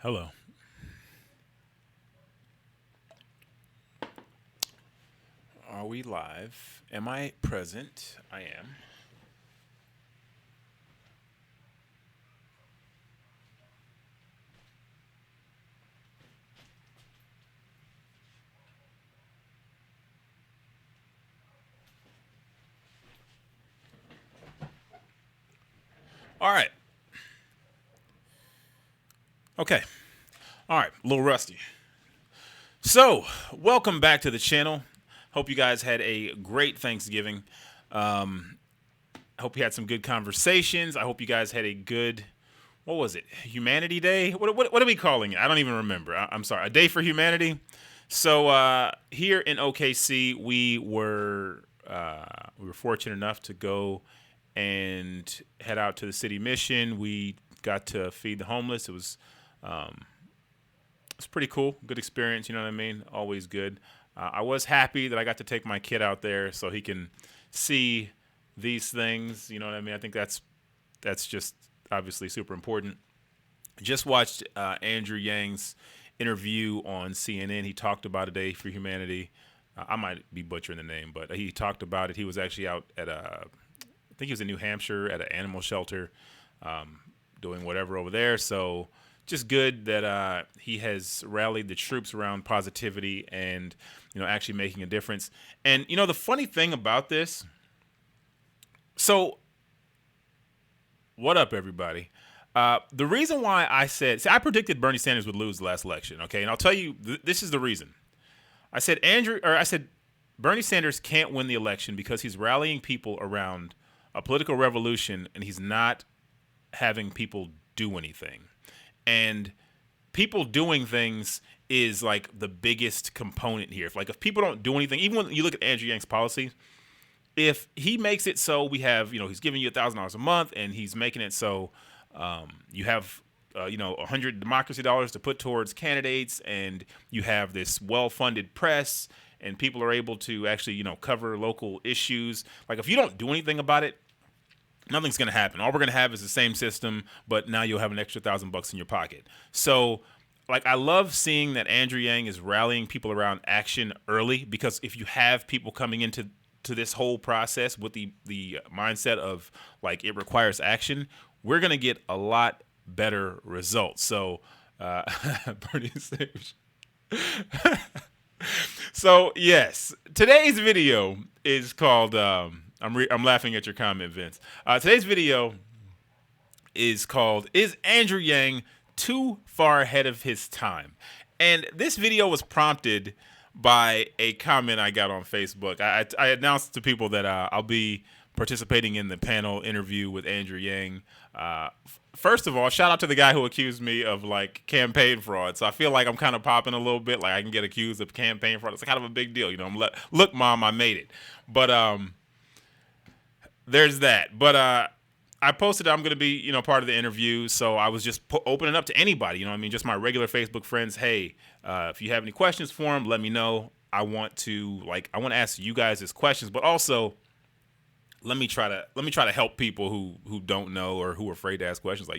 Hello. Are we live? Am I present? I am. All right. Okay. All right. A little rusty. So, welcome back to the channel. Hope you guys had a great Thanksgiving. I hope you had some good conversations. I hope you guys had a good, what was it? Humanity Day? What are we calling it? I don't even remember. I'm sorry. A day for humanity. So here in OKC, we were fortunate enough to go and head out to the city mission. We got to feed the homeless. It's pretty cool. Good experience. You know what I mean? Always good. I was happy that I got to take my kid out there so he can see these things. You know what I mean? I think that's just obviously super important. Just watched Andrew Yang's interview on CNN. He talked about a day for humanity. I might be butchering the name, but he talked about it. He was actually out at I think he was in New Hampshire at an animal shelter, doing whatever over there. So just good that he has rallied the troops around positivity and actually making a difference. And the funny thing about this. So what up, everybody? The reason why I predicted Bernie Sanders would lose the last election. Okay, and I'll tell you, this is the reason. I said Bernie Sanders can't win the election because he's rallying people around a political revolution and he's not having people do anything. And people doing things is like the biggest component here. If people don't do anything, even when you look at Andrew Yang's policies, if he makes it so we have, he's giving you $1,000 a month and he's making it so you have, 100 democracy dollars to put towards candidates, and you have this well-funded press, and people are able to actually, cover local issues. Like, if you don't do anything about it, nothing's going to happen. All we're going to have is the same system, but now you'll have an extra $1,000 in your pocket. So, I love seeing that Andrew Yang is rallying people around action early, because if you have people coming into this whole process with the mindset of it requires action, we're going to get a lot better results. So, Bernie Sanders. So yes, today's video is called. I'm laughing at your comment, Vince. Today's video is called "Is Andrew Yang Too Far Ahead of His Time?" And this video was prompted by a comment I got on Facebook. I announced to people that I'll be participating in the panel interview with Andrew Yang. First of all, shout out to the guy who accused me of campaign fraud. So I feel like I'm kind of popping a little bit. I can get accused of campaign fraud. It's kind of a big deal. Look, Mom, I made it. But there's that. But I posted I'm going to be, part of the interview. So I was just opening up to anybody, just my regular Facebook friends. Hey, if you have any questions for him, let me know. I want to ask you guys his questions, but also let me try to help people who don't know or who are afraid to ask questions. I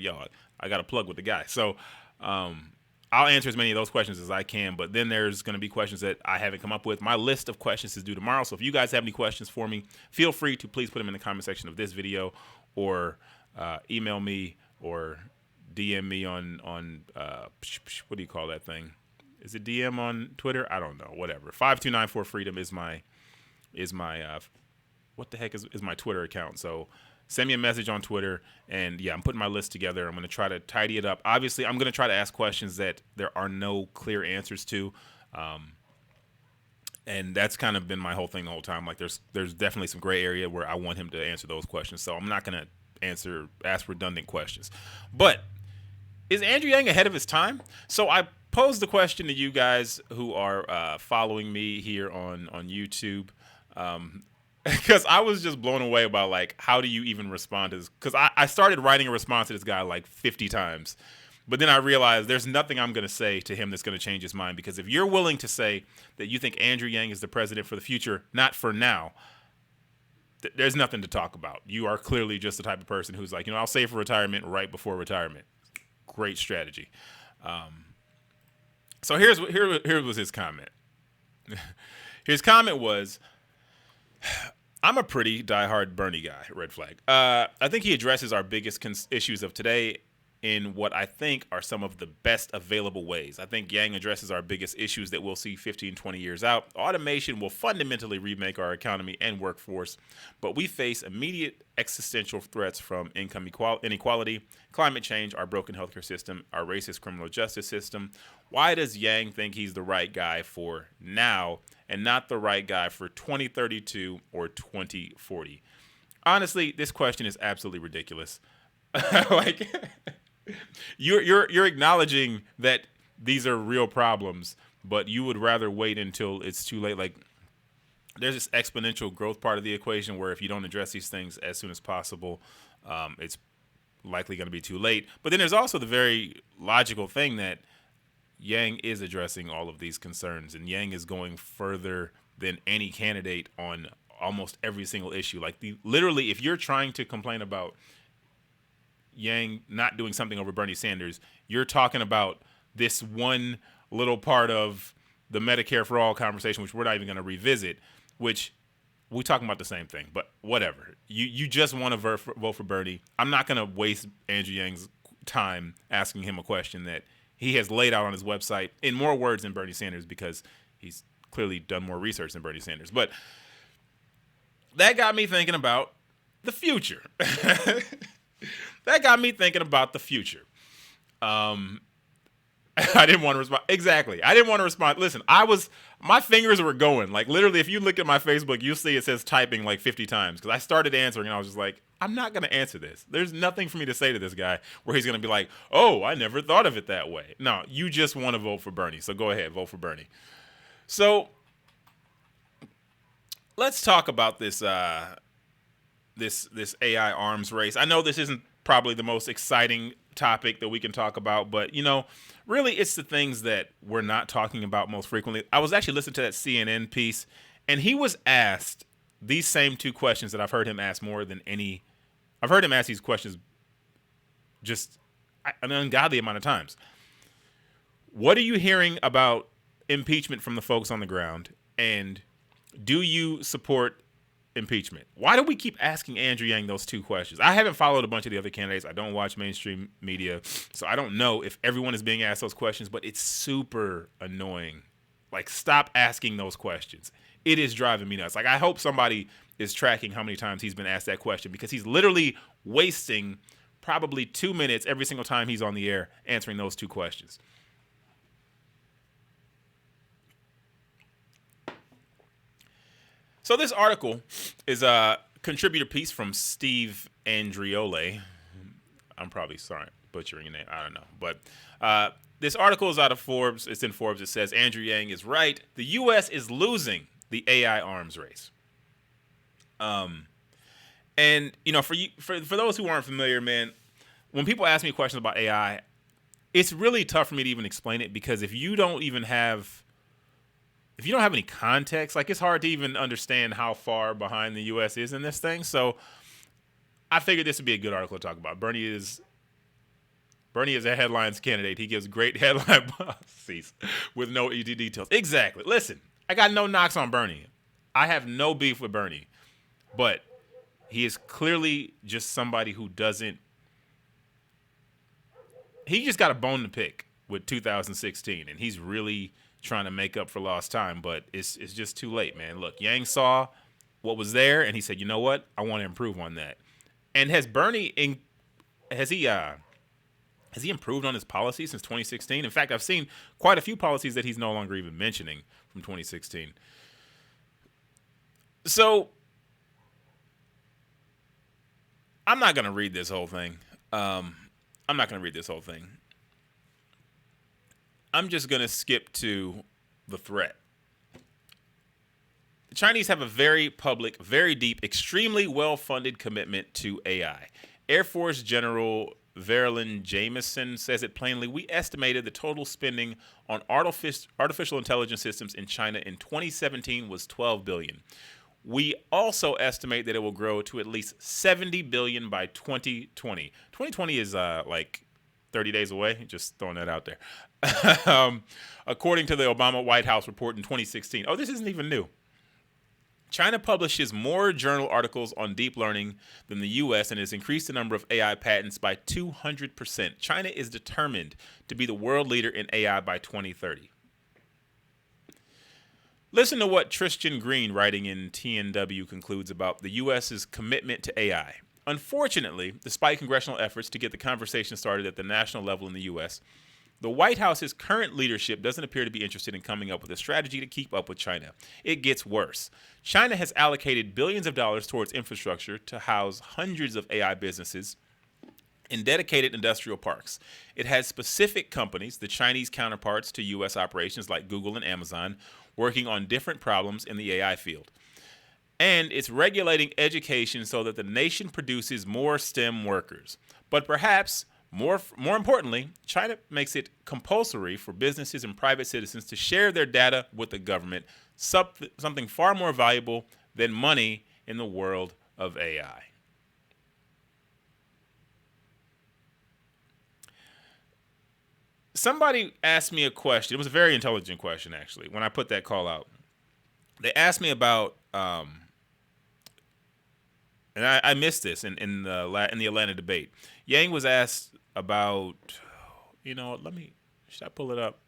got to plug with the guy. So I'll answer as many of those questions as I can, but then there's going to be questions that I haven't come up with. My list of questions is due tomorrow. So if you guys have any questions for me, feel free to please put them in the comment section of this video, or email me or DM me on what do you call that thing? Is it DM on Twitter? I don't know. Whatever. 529-4freedom is my what the heck is my Twitter account. So send me a message on Twitter, and yeah, I'm putting my list together. I'm going to try to tidy it up. Obviously, I'm going to try to ask questions that there are no clear answers to. And that's kind of been my whole thing the whole time. There's definitely some gray area where I want him to answer those questions. So I'm not going to ask redundant questions. But is Andrew Yang ahead of his time? So I posed the question to you guys who are following me here on YouTube. Because I was just blown away about how do you even respond to this? Because I started writing a response to this guy 50 times. But then I realized there's nothing I'm going to say to him that's going to change his mind. Because if you're willing to say that you think Andrew Yang is the president for the future, not for now, there's nothing to talk about. You are clearly just the type of person who's I'll save for retirement right before retirement. Great strategy. So here was his comment. His comment was, I'm a pretty diehard Bernie guy, red flag. I think he addresses our biggest issues of today in what I think are some of the best available ways. I think Yang addresses our biggest issues that we'll see 15, 20 years out. Automation will fundamentally remake our economy and workforce, but we face immediate existential threats from income inequality, climate change, our broken healthcare system, our racist criminal justice system. Why does Yang think he's the right guy for now and not the right guy for 2032 or 2040? Honestly, this question is absolutely ridiculous. Like, you're acknowledging that these are real problems, but you would rather wait until it's too late. Like, there's this exponential growth part of the equation where if you don't address these things as soon as possible, it's likely going to be too late. But then there's also the very logical thing that Yang is addressing all of these concerns, and Yang is going further than any candidate on almost every single issue. Like, literally, if you're trying to complain about Yang not doing something over Bernie Sanders, you're talking about this one little part of the Medicare For All conversation, which we're not even going to revisit, which we're talking about the same thing, but whatever. You just want to vote for Bernie. I'm not going to waste Andrew Yang's time asking him a question that he has laid out on his website in more words than Bernie Sanders, because he's clearly done more research than Bernie Sanders. But that got me thinking about the future. That got me thinking about the future. I didn't want to respond. Exactly. I didn't want to respond. Listen, my fingers were going. Like, literally, if you look at my Facebook, you'll see it says typing like 50 times. Because I started answering, and I was just like, I'm not going to answer this. There's nothing for me to say to this guy where he's going to be like, oh, I never thought of it that way. No, you just want to vote for Bernie. So go ahead, vote for Bernie. So let's talk about this this AI arms race. I know this isn't probably the most exciting topic that we can talk about, but really it's the things that we're not talking about most frequently. I was actually listening to that CNN piece, and he was asked these same two questions that I've heard him ask more than any. I've heard him ask these questions just an ungodly amount of times. What are you hearing about impeachment from the folks on the ground? And do you support impeachment? Why do we keep asking Andrew Yang those two questions? I haven't followed a bunch of the other candidates. I don't watch mainstream media, so I don't know if everyone is being asked those questions, but it's super annoying. Like, stop asking those questions. It is driving me nuts. Like, I hope somebody is tracking how many times he's been asked that question, because he's literally wasting probably 2 minutes every single time he's on the air answering those two questions. So this article is a contributor piece from Steve Andriole. I'm probably butchering your name. I don't know. But this article is out of Forbes. It's in Forbes. It says Andrew Yang is right. The U.S. is losing the AI arms race. And for those who aren't familiar, man, when people ask me questions about AI, it's really tough for me to even explain it, because if you don't have any context, like, it's hard to even understand how far behind the U.S. is in this thing. So I figured this would be a good article to talk about. Bernie is a headlines candidate. He gives great headline policies with no ED details. Exactly. Listen, I got no knocks on Bernie. I have no beef with Bernie. But he is clearly just somebody who he just got a bone to pick with 2016, and he's really trying to make up for lost time, but it's just too late, man. Look, Yang saw what was there, and he said, you know what? I want to improve on that. And has he improved on his policy since 2016? In fact, I've seen quite a few policies that he's no longer even mentioning from 2016. So I'm not going to read this whole thing. I'm just going to skip to the threat. The Chinese have a very public, very deep, extremely well-funded commitment to AI. Air Force General Verilyn Jamieson says it plainly. We estimated the total spending on artificial intelligence systems in China in 2017 was $12 billion. We also estimate that it will grow to at least $70 billion by 2020. 2020 is 30 days away. Just throwing that out there. According to the Obama White House report in 2016. Oh, this isn't even new. China publishes more journal articles on deep learning than the U.S. and has increased the number of AI patents by 200%. China is determined to be the world leader in AI by 2030. Listen to what Tristan Green, writing in TNW, concludes about the U.S.'s commitment to AI. Unfortunately, despite congressional efforts to get the conversation started at the national level in the U.S., the White House's current leadership doesn't appear to be interested in coming up with a strategy to keep up with China. It gets worse. China has allocated billions of dollars towards infrastructure to house hundreds of AI businesses in dedicated industrial parks. It has specific companies, the Chinese counterparts to U.S. operations like Google and Amazon, working on different problems in the AI field. And it's regulating education so that the nation produces more STEM workers. But perhaps more importantly, China makes it compulsory for businesses and private citizens to share their data with the government, something far more valuable than money in the world of AI. Somebody asked me a question. It was a very intelligent question, actually, when I put that call out. They asked me about, and I missed this in the Atlanta debate. Yang was asked about, should I pull it up?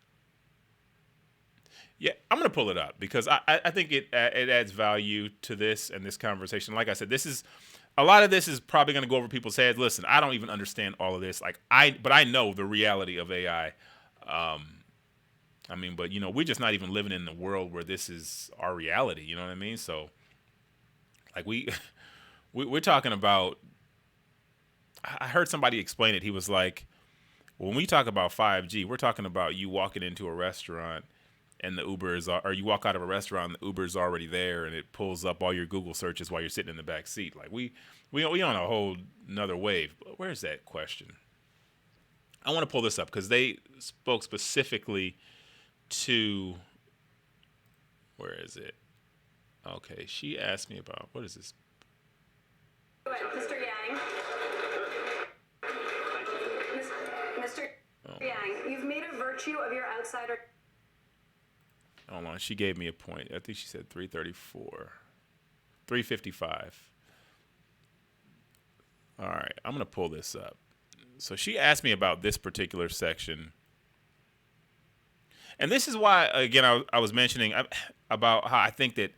Yeah, I'm going to pull it up because I think it adds value to this and this conversation. Like I said, a lot of this is probably going to go over people's heads. Listen, I don't even understand all of this. But I know the reality of AI. But we're just not even living in the world where this is our reality. You know what I mean? So, we're talking about. I heard somebody explain it. He was like, when we talk about 5G, we're talking about you walking into a restaurant and the Uber is, or you walk out of a restaurant and the Uber is already there and it pulls up all your Google searches while you're sitting in the back seat. Like we on a whole another wave. But where's that question? I want to pull this up because they spoke specifically to, where is it? Okay, she asked me about, what is this? Mr. Yang. Mr. Yang, you've made a virtue of your outsider. Hold on, she gave me a point. I think she said 334. 355. All right, I'm going to pull this up. So she asked me about this particular section. And this is why, again, I was mentioning about how I think that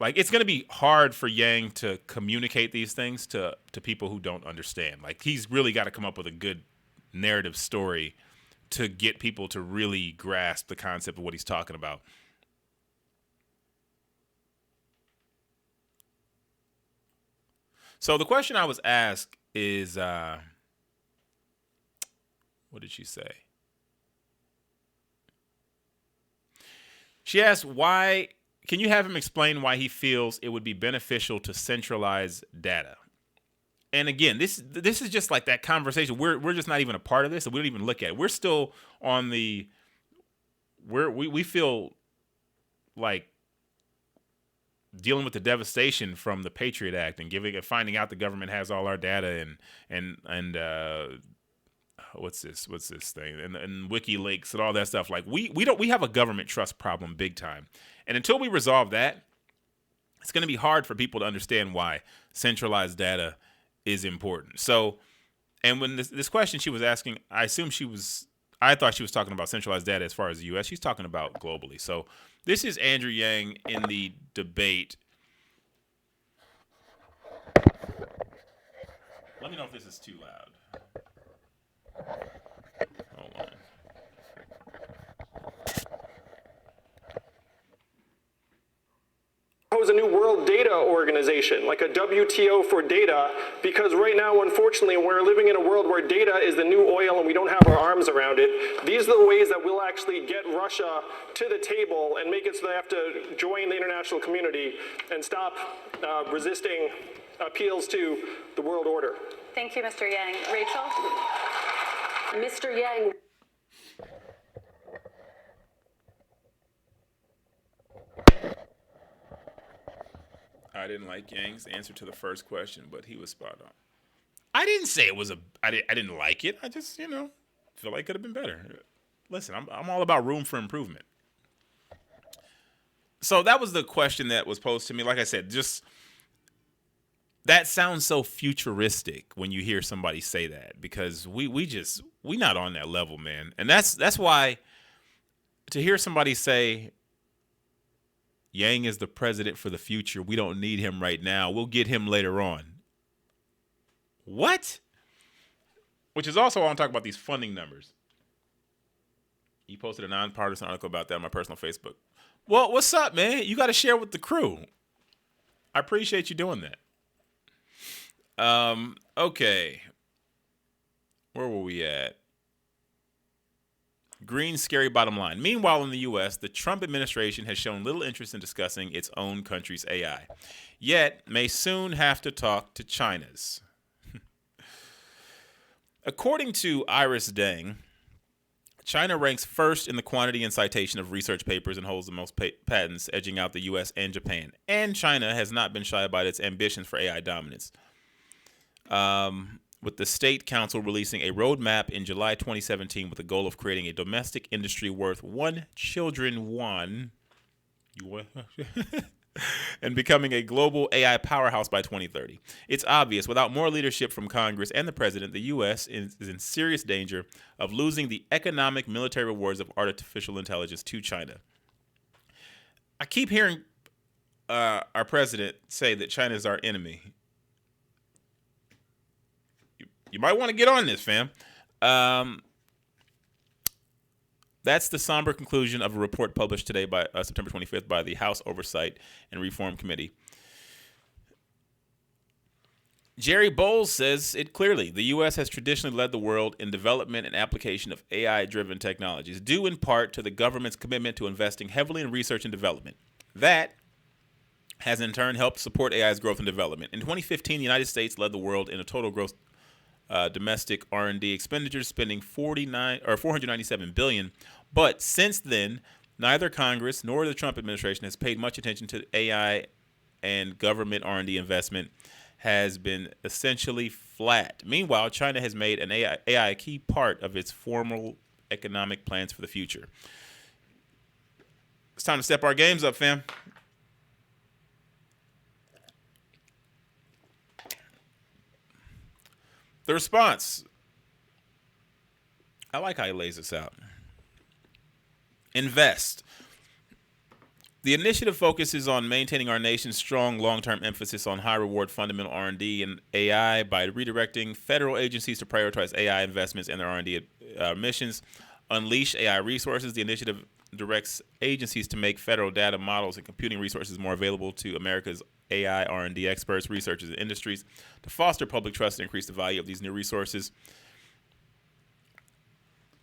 it's going to be hard for Yang to communicate these things to people who don't understand. He's really got to come up with a good narrative story to get people to really grasp the concept of what he's talking about. So the question I was asked is, what did she say? She asked, can you have him explain why he feels it would be beneficial to centralize data? And again, this is just like that conversation. We're just not even a part of this, and we don't even look at it. We're still on we feel like dealing with the devastation from the Patriot Act and finding out the government has all our data and what's this thing and WikiLeaks and all that stuff. We have a government trust problem big time, and until we resolve that, it's going to be hard for people to understand why centralized data is important. So, and when this question she was asking, I thought she was talking about centralized data as far as the U.S. She's talking about globally. So this is Andrew Yang in the debate. Let me know if this is too loud. Hold on. A new world data organization, like a WTO for data, because right now, unfortunately, we're living in a world where data is the new oil and we don't have our arms around it. These are the ways that we'll actually get Russia to the table and make it so they have to join the international community and stop resisting appeals to the world order. Thank you, Mr. Yang. Rachel? Mr. Yang. I didn't like Yang's answer to the first question, but he was spot on. I didn't say it was I didn't like it. I just, feel like it could have been better. Listen, I'm all about room for improvement. So that was the question that was posed to me. Like I said, just that sounds so futuristic when you hear somebody say that, because we not on that level, man. And that's why to hear somebody say Yang is the president for the future, we don't need him right now, we'll get him later on. What? Which is also, I want to talk about these funding numbers. You posted a nonpartisan article about that on my personal Facebook. Well, what's up, man? You got to share with the crew. I appreciate you doing that. Okay. Where were we at? Green's scary bottom line. Meanwhile, in the U.S., the Trump administration has shown little interest in discussing its own country's AI, yet may soon have to talk to China's. According to Iris Deng, China ranks first in the quantity and citation of research papers and holds the most patents, edging out the U.S. and Japan. And China has not been shy about its ambitions for AI dominance, with the State Council releasing a roadmap in July 2017 with the goal of creating a domestic industry worth 1 trillion yuan and becoming a global AI powerhouse by 2030. It's obvious, without more leadership from Congress and the president, the U.S. is in serious danger of losing the economic military rewards of artificial intelligence to China. I keep hearing our president say that China is our enemy. You might want to get on this, fam. That's the somber conclusion of a report published today by September 25th by the House Oversight and Reform Committee. Jerry Bowles says it clearly. The U.S. has traditionally led the world in development and application of AI-driven technologies, due in part to the government's commitment to investing heavily in research and development. That has in turn helped support AI's growth and development. In 2015, the United States led the world in a total gross domestic R&D expenditures, spending $497 billion. But since then, neither Congress nor the Trump administration has paid much attention to AI, and government R&D investment has been essentially flat. Meanwhile, China has made an AI a key part of its formal economic plans for the future. It's time to step our games up, fam. The response. I like how he lays this out. Invest. The initiative focuses on maintaining our nation's strong long-term emphasis on high-reward fundamental R&D and AI by redirecting federal agencies to prioritize AI investments in their R&D missions. Unleash AI resources. The initiative directs agencies to make federal data models and computing resources more available to America's AI, R&D experts, researchers, and industries to foster public trust and increase the value of these new resources.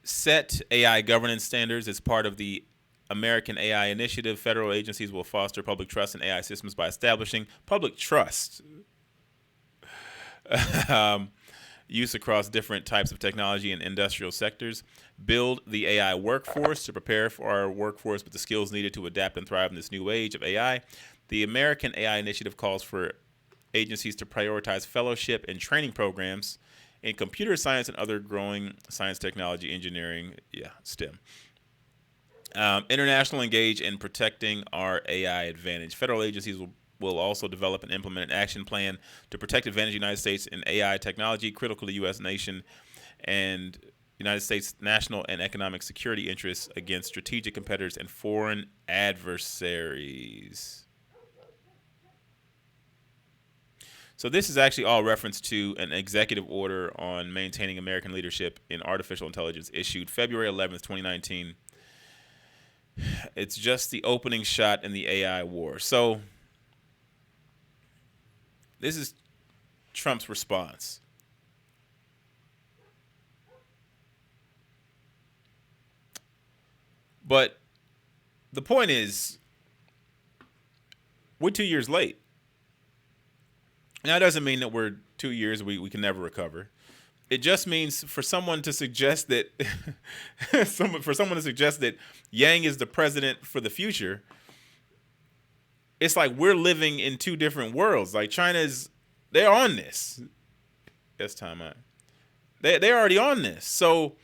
Set AI governance standards as part of the American AI Initiative. Federal agencies will foster public trust in AI systems by establishing public trust use across different types of technology and industrial sectors. Build the AI workforce to prepare for our workforce with the skills needed to adapt and thrive in this new age of AI. The American AI Initiative calls for agencies to prioritize fellowship and training programs in computer science and other growing science, technology, engineering, STEM. International engage in protecting our AI advantage. Federal agencies will also develop and implement an action plan to protect advantage of the United States in AI technology, critical to U.S. nation and United States national and economic security interests against strategic competitors and foreign adversaries. So this is actually all reference to an executive order on maintaining American leadership in artificial intelligence issued February 11th, 2019. It's just the opening shot in the AI war. So this is Trump's response. But the point is, we're 2 years late. Now, that doesn't mean that we're 2 years, we can never recover. It just means for someone to suggest that Yang is the president for the future, it's like we're living in two different worlds. Like they're on this. Yes, time out. They're already on this. So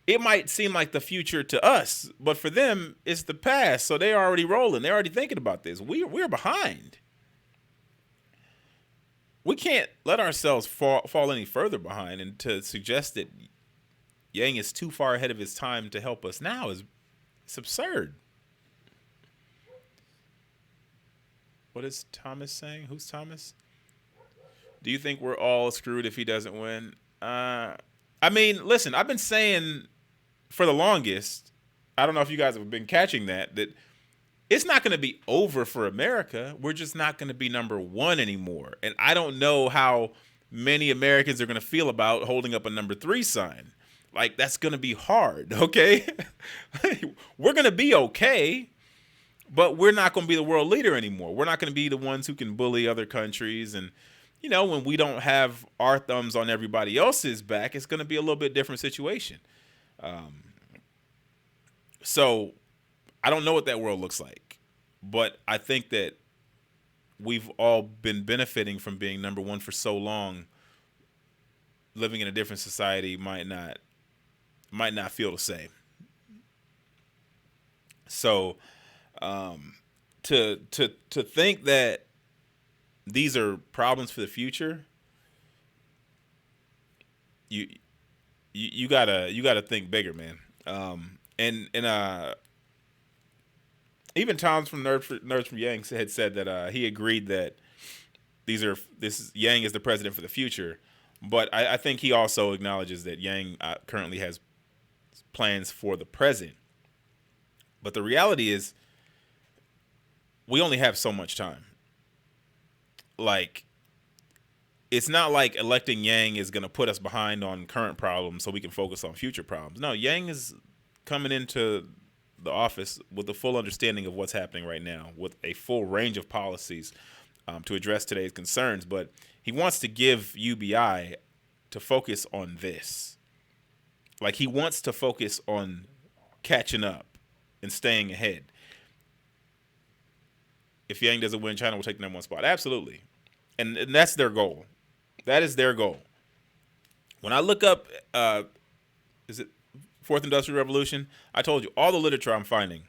it might seem like the future to us, but for them, it's the past. So they're already rolling. They're already thinking about this. We're behind. We can't let ourselves fall any further behind, and to suggest that Yang is too far ahead of his time to help us now it's absurd. What is Thomas saying? Who's Thomas? Do you think we're all screwed if he doesn't win? I mean, listen, I've been saying for the longest, I don't know if you guys have been catching that it's not going to be over for America. We're just not going to be number one anymore. And I don't know how many Americans are going to feel about holding up a number 3 sign. Like, that's going to be hard, okay? We're going to be okay, but we're not going to be the world leader anymore. We're not going to be the ones who can bully other countries. And, you know, when we don't have our thumbs on everybody else's back, it's going to be a little bit different situation. So I don't know what that world looks like, but I think that we've all been benefiting from being number one for so long. Living in a different society might not feel the same. So to think that these are problems for the future, you gotta think bigger, man. And even Tom from Nerds from Yang had said that he agreed that Yang is the president for the future, but I think he also acknowledges that Yang currently has plans for the present. But the reality is, we only have so much time. Like, it's not like electing Yang is going to put us behind on current problems so we can focus on future problems. No, Yang is coming into the office with a full understanding of what's happening right now, with a full range of policies to address today's concerns. But he wants to give UBI to focus on this. Like, he wants to focus on catching up and staying ahead. If Yang doesn't win, China will take the number 1 spot. Absolutely. And that's their goal. That is their goal. When I look up, is it Fourth Industrial Revolution? I told you, all the literature I'm finding,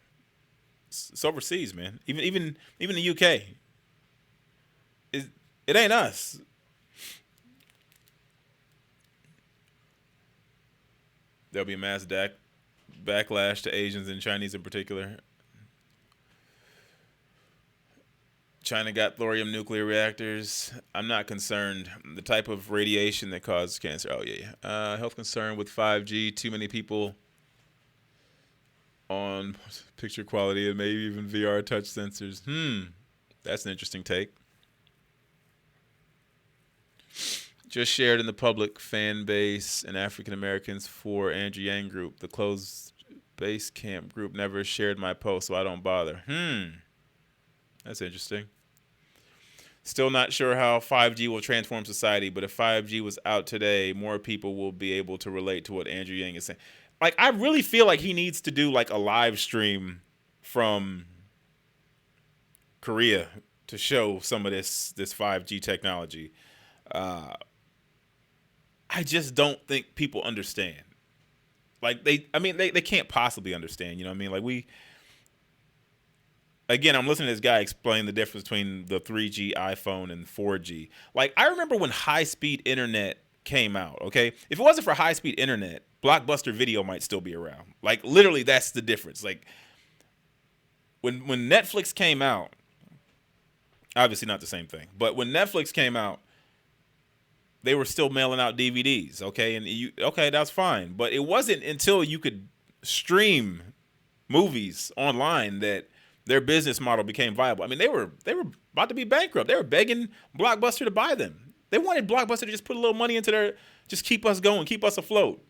it's overseas, man. Even the UK. It ain't us. There'll be a mass backlash to Asians and Chinese in particular. China got thorium nuclear reactors. I'm not concerned. The type of radiation that causes cancer. Oh, yeah. Health concern with 5G. Too many people on picture quality and maybe even VR touch sensors. That's an interesting take. Just shared in the public fan base and African Americans for Andrew Yang group. The closed base camp group never shared my post, so I don't bother. That's interesting. Still not sure how 5G will transform society, but if 5G was out today, more people will be able to relate to what Andrew Yang is saying. Like, I really feel like he needs to do like a live stream from Korea to show some of this 5G technology. I just don't think people understand. Like, they can't possibly understand, you know what I mean? Like, again, I'm listening to this guy explain the difference between the 3G iPhone and 4G. Like, I remember when high-speed internet came out, okay? If it wasn't for high-speed internet, Blockbuster Video might still be around. Like, literally, that's the difference. Like, when Netflix came out, obviously not the same thing, but when Netflix came out, they were still mailing out DVDs, okay? And that's fine. But it wasn't until you could stream movies online that their business model became viable. I mean, they were about to be bankrupt. They were begging Blockbuster to buy them. They wanted Blockbuster to just put a little money into just keep us going, keep us afloat.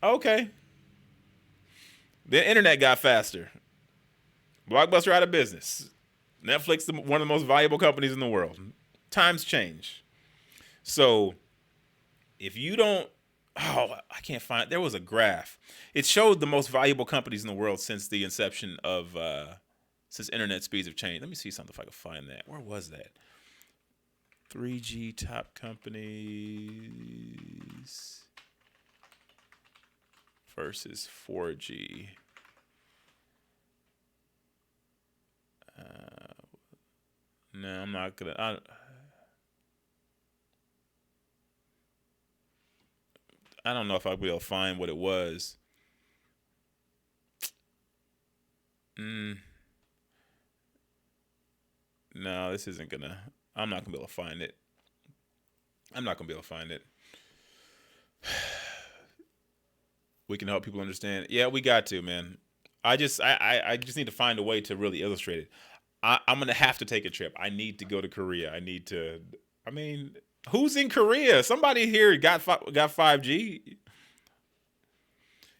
Okay. The internet got faster. Blockbuster out of business. Netflix, one of the most valuable companies in the world. Times change. So if you don't, I can't find, there was a graph. It showed the most valuable companies in the world since the inception of, since internet speeds have changed. Let me see something if I can find that. Where was that? 3G top companies versus 4G. No, I'm not gonna. I don't know if I'll be able to find what it was. No, this isn't gonna. I'm not gonna be able to find it. We can help people understand. Yeah, we got to, man. I just need to find a way to really illustrate it. I'm gonna have to take a trip. I need to go to Korea. I mean, who's in Korea? Somebody here got 5G.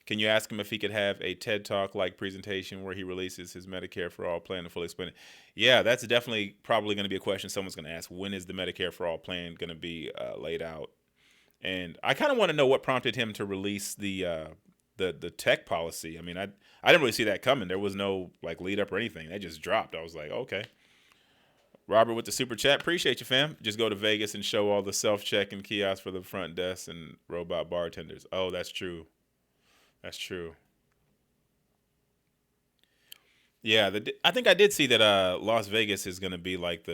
Can you ask him if he could have a TED Talk like presentation where he releases his Medicare for All plan to fully explain it? Yeah, that's definitely probably going to be a question someone's going to ask. When is the Medicare for All plan going to be laid out? And I kind of want to know what prompted him to release the tech policy. I mean, I didn't really see that coming. There was no like lead up or anything. That just dropped. I was like, okay. Robert with the super chat. Appreciate you, fam. Just go to Vegas and show all the self-check and kiosks for the front desk and robot bartenders. Oh, that's true. That's true. Yeah, I think I did see that Las Vegas is going to be like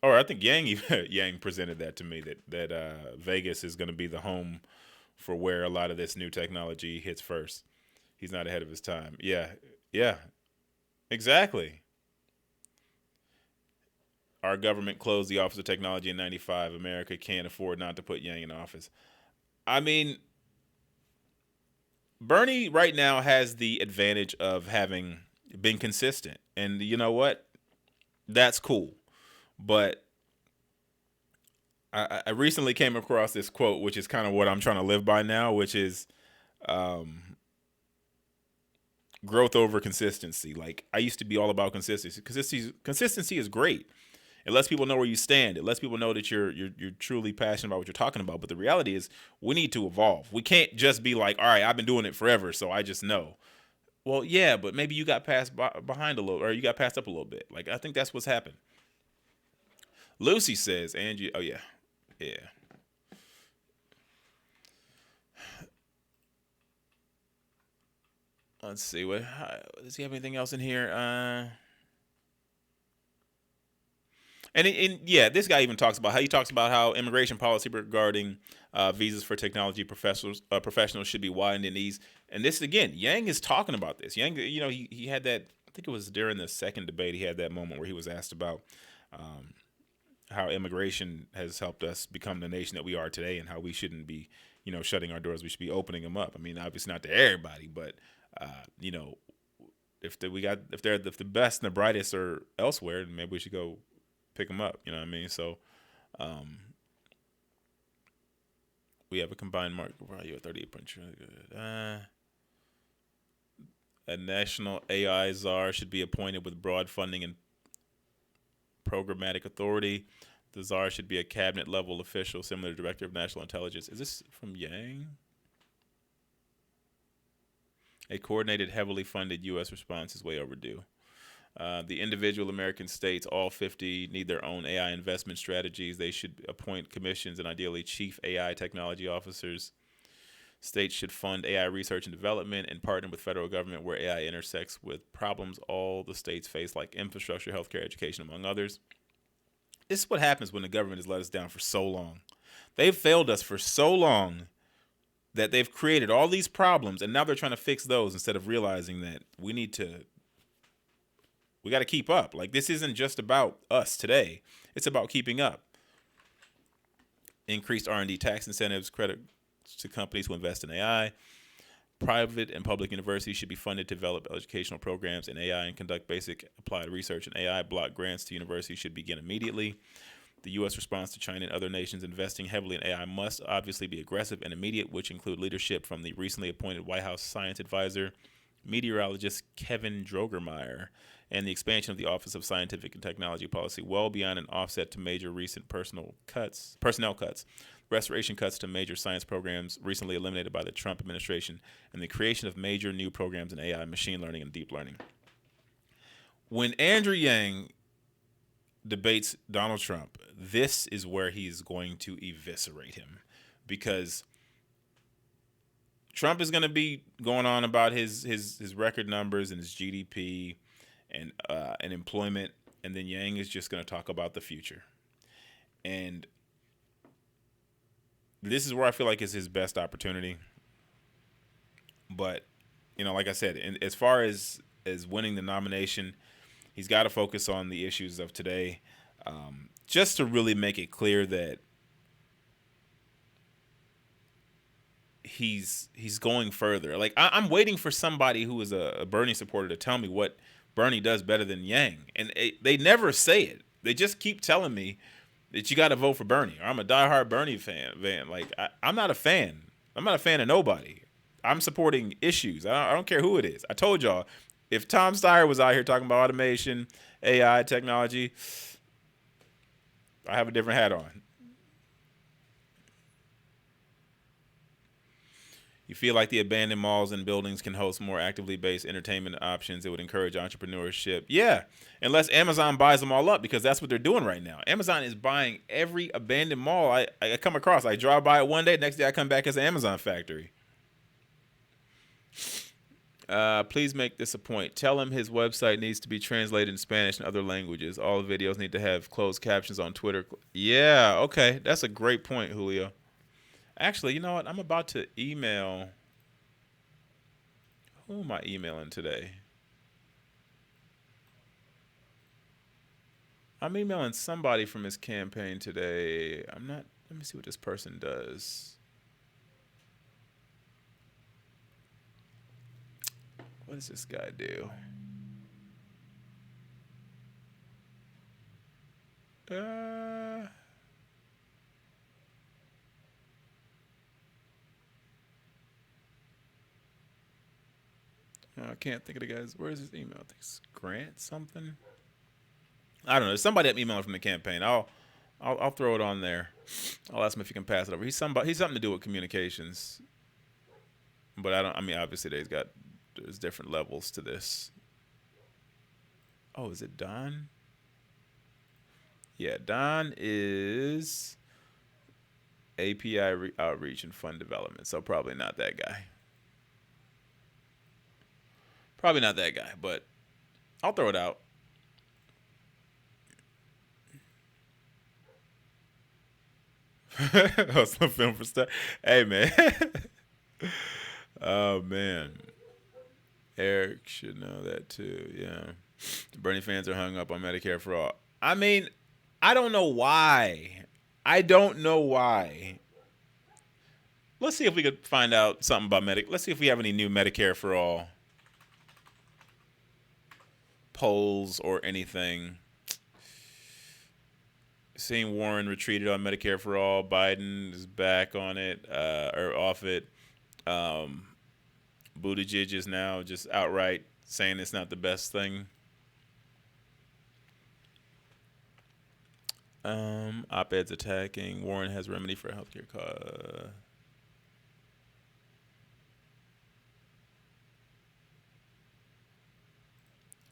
or I think Yang presented that to me that Vegas is going to be the home for where a lot of this new technology hits first. He's not ahead of his time. Yeah, exactly. Our government closed the Office of Technology in '95. America can't afford not to put Yang in office. I mean, Bernie right now has the advantage of having been consistent. And you know what? That's cool. But I recently came across this quote, which is kind of what I'm trying to live by now, which is growth over consistency. Like, I used to be all about consistency. Consistency is great. It lets people know where you stand. It lets people know that you're truly passionate about what you're talking about. But the reality is we need to evolve. We can't just be like, all right, I've been doing it forever, so I just know. Well, yeah, but maybe you got passed behind a little, or you got passed up a little bit. Like, I think that's what's happened. Lucy says, Angie, oh, yeah. Let's see. Does he have anything else in here? And this guy even talks about how immigration policy regarding visas for technology professionals should be widened and eased. And this again, Yang is talking about this. Yang, he had that. I think it was during the second debate. He had that moment where he was asked about how immigration has helped us become the nation that we are today, and how we shouldn't be, shutting our doors. We should be opening them up. I mean, obviously not to everybody, but if the best and the brightest are elsewhere, then maybe we should go pick them up. You know what I mean? So we have a combined market value of 38.2. A national AI czar should be appointed with broad funding and programmatic authority. The czar should be a cabinet level official similar to Director of National Intelligence. Is this from Yang? A coordinated, heavily funded U.S. response is way overdue. The individual American states, all 50, need their own AI investment strategies. They should appoint commissions and ideally chief AI technology officers. States should fund AI research and development and partner with federal government where AI intersects with problems all the states face, like infrastructure, healthcare, education, among others. This is what happens when the government has let us down for so long. They've failed us for so long that they've created all these problems, and now they're trying to fix those instead of realizing that we got to keep up. Like, this isn't just about us today. It's about keeping up. Increased R&D tax incentives, credit to companies who invest in AI. Private and public universities should be funded to develop educational programs in AI and conduct basic applied research in AI. Block grants to universities should begin immediately. The U.S. response to China and other nations investing heavily in AI must obviously be aggressive and immediate, which include leadership from the recently appointed White House science advisor, meteorologist Kevin Drogermeyer, and the expansion of the Office of Scientific and Technology Policy well beyond an offset to major recent personnel cuts, restoration cuts to major science programs recently eliminated by the Trump administration, and the creation of major new programs in AI, machine learning, and deep learning. When Andrew Yang debates Donald Trump, this is where he's going to eviscerate him, because Trump is going to be going on about his record numbers and his GDP and employment, and then Yang is just going to talk about the future. And this is where I feel like is his best opportunity. But, like I said, as far as winning the nomination, he's got to focus on the issues of today, just to really make it clear that he's going further. Like, I'm waiting for somebody who is a Bernie supporter to tell me what Bernie does better than Yang, and they never say it. They just keep telling me that you got to vote for Bernie, or I'm a diehard Bernie fan. Like, I'm not a fan. I'm not a fan of nobody. I'm supporting issues. I don't care who it is. I told y'all, if Tom Steyer was out here talking about automation, AI, technology, I have a different hat on. You feel like the abandoned malls and buildings can host more actively based entertainment options. It would encourage entrepreneurship. Yeah, unless Amazon buys them all up, because that's what they're doing right now. Amazon is buying every abandoned mall I come across. I drive by it one day, next day I come back as an Amazon factory. Please make this a point. Tell him his website needs to be translated in Spanish and other languages. All the videos need to have closed captions on Twitter. Yeah, okay. That's a great point, Julio. Actually, you know what? I'm about to email. Who am I emailing today? I'm emailing somebody from his campaign today. I'm not. Let me see what this person does. What does this guy do? I can't think of the guys. Where's his email? I think it's Grant something. I don't know. There's somebody that emailed from the campaign. I'll throw it on there. I'll ask him if he can pass it over. He's something to do with communications. But I mean, obviously there's different levels to this. Oh, is it Don? Yeah, Don is API outreach and fund development. So probably not that guy. Probably not that guy, but I'll throw it out. Oh, some film for stuff. Hey, man. Oh, man. Eric should know that, too. Yeah. The Bernie fans are hung up on Medicare for All. I mean, I don't know why. Let's see if we could find out something about Let's see if we have any new Medicare for All polls or anything. Seeing Warren retreated on Medicare for All. Biden is back on it, or off it. Buttigieg is now just outright saying it's not the best thing. Op-eds attacking. Warren has remedy for healthcare costs.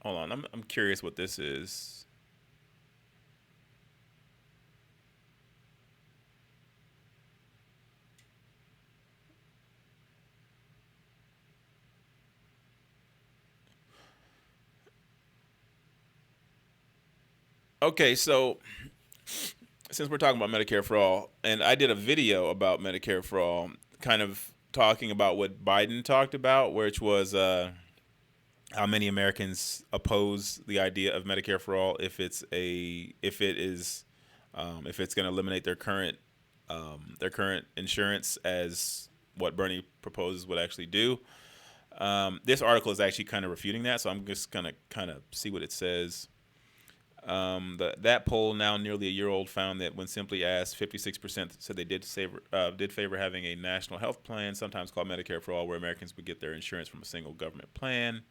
Hold on, I'm curious what this is. Okay, so since we're talking about Medicare for All, and I did a video about Medicare for All, kind of talking about what Biden talked about, which was how many Americans oppose the idea of Medicare for All if it's going to eliminate their current insurance, as what Bernie proposes would actually do. This article is actually kind of refuting that, so I'm just gonna kind of see what it says. That poll, now nearly a year old, found that when simply asked, 56% said they did favor having a national health plan, sometimes called Medicare for All, where Americans would get their insurance from a single government plan.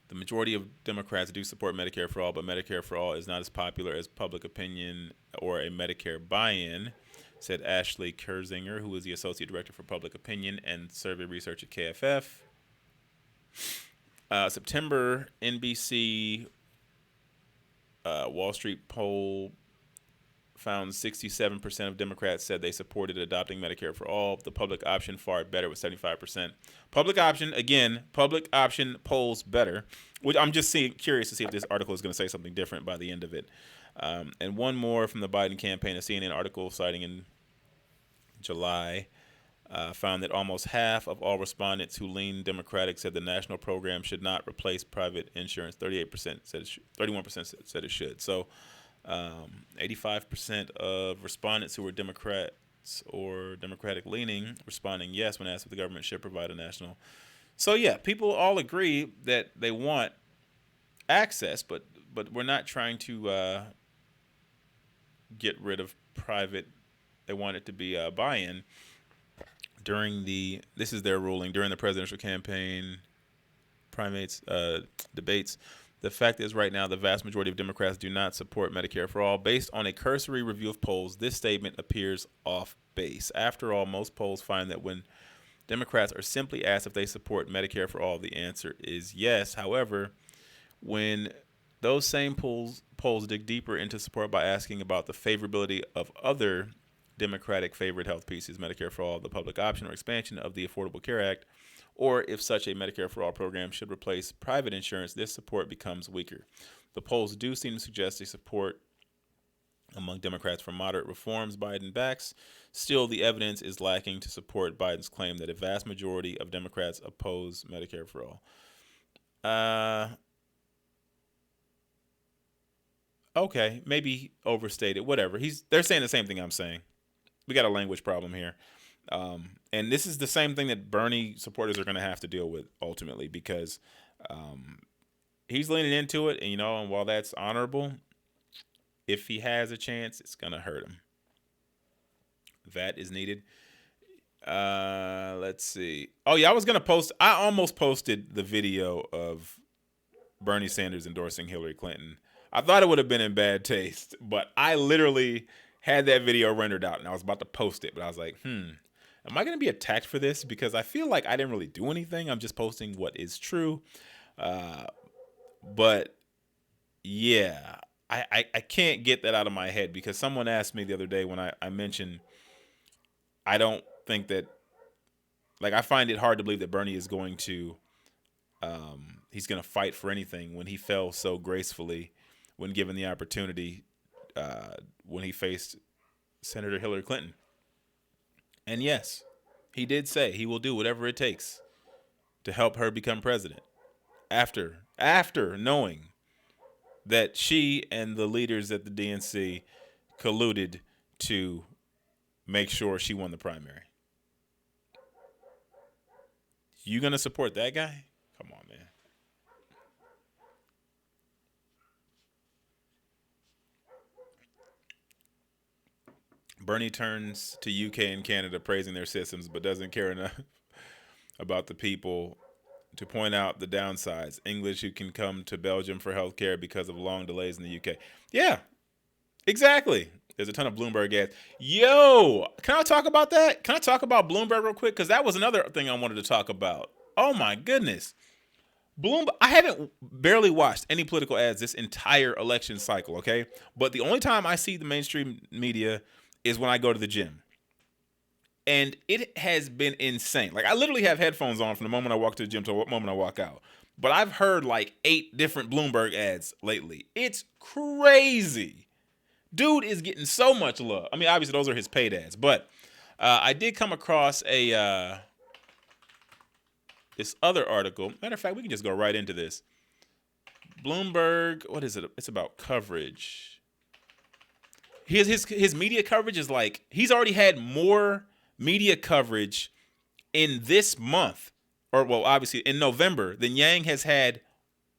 The majority of Democrats do support Medicare for All, but Medicare for All is not as popular as public opinion or a Medicare buy-in, said Ashley Kerzinger, who is the Associate Director for Public Opinion and Survey Research at KFF. September, NBC Wall Street poll found 67% of Democrats said they supported adopting Medicare for all. The public option fared better with 75%. Public option polls better, which I'm just curious to see if this article is going to say something different by the end of it. And one more from the Biden campaign, a CNN article citing in July, found that almost half of all respondents who lean Democratic said the national program should not replace private insurance. 38% said it should, 31% said it should. So 85% of respondents who were Democrats or Democratic leaning responding yes when asked if the government should provide a national. So yeah, people all agree that they want access, but we're not trying to get rid of private. They want it to be buy-in. This is their ruling during the presidential campaign debates. The fact is, right now, the vast majority of Democrats do not support Medicare for all. Based on a cursory review of polls, this statement appears off base. After all, most polls find that when Democrats are simply asked if they support Medicare for all, the answer is yes. However, when those same polls dig deeper into support by asking about the favorability of other Democratic favorite health pieces, Medicare for all, the public option or expansion of the Affordable Care Act, or if such a Medicare for all program should replace private insurance, this support becomes weaker. The polls do seem to suggest a support among Democrats for moderate reforms Biden backs. Still, the evidence is lacking to support Biden's claim that a vast majority of Democrats oppose Medicare for all. Okay, maybe overstated, whatever. They're saying the same thing I'm saying. We got a language problem here. And this is the same thing that Bernie supporters are going to have to deal with ultimately, because he's leaning into it. And while that's honorable, if he has a chance, it's going to hurt him. That is needed. Let's see. Oh, yeah, I almost posted the video of Bernie Sanders endorsing Hillary Clinton. I thought it would have been in bad taste, but I literally had that video rendered out and I was about to post it, but I was like, am I going to be attacked for this? Because I feel like I didn't really do anything. I'm just posting what is true. But yeah, I can't get that out of my head, because someone asked me the other day when I mentioned, I don't think that, I find it hard to believe that Bernie is going to, he's going to fight for anything when he fell so gracefully when given the opportunity, when he faced Senator Hillary Clinton. And yes, he did say he will do whatever it takes to help her become president after knowing that she and the leaders at the DNC colluded to make sure she won the primary. You going to support that guy? Come on, man. Bernie turns to UK and Canada praising their systems, but doesn't care enough about the people to point out the downsides. English who can come to Belgium for healthcare because of long delays in the UK. Yeah, exactly. There's a ton of Bloomberg ads. Yo, can I talk about that? Can I talk about Bloomberg real quick? Because that was another thing I wanted to talk about. Oh, my goodness. Bloomberg, I haven't barely watched any political ads this entire election cycle, okay? But the only time I see the mainstream media is when I go to the gym. And it has been insane. I literally have headphones on from the moment I walk to the gym to the moment I walk out. But I've heard 8 different Bloomberg ads lately. It's crazy. Dude is getting so much love. I mean, obviously those are his paid ads. But I did come across this other article. Matter of fact, we can just go right into this. Bloomberg, what is it? It's about coverage. His media coverage is he's already had more media coverage in this month, obviously in November, than Yang has had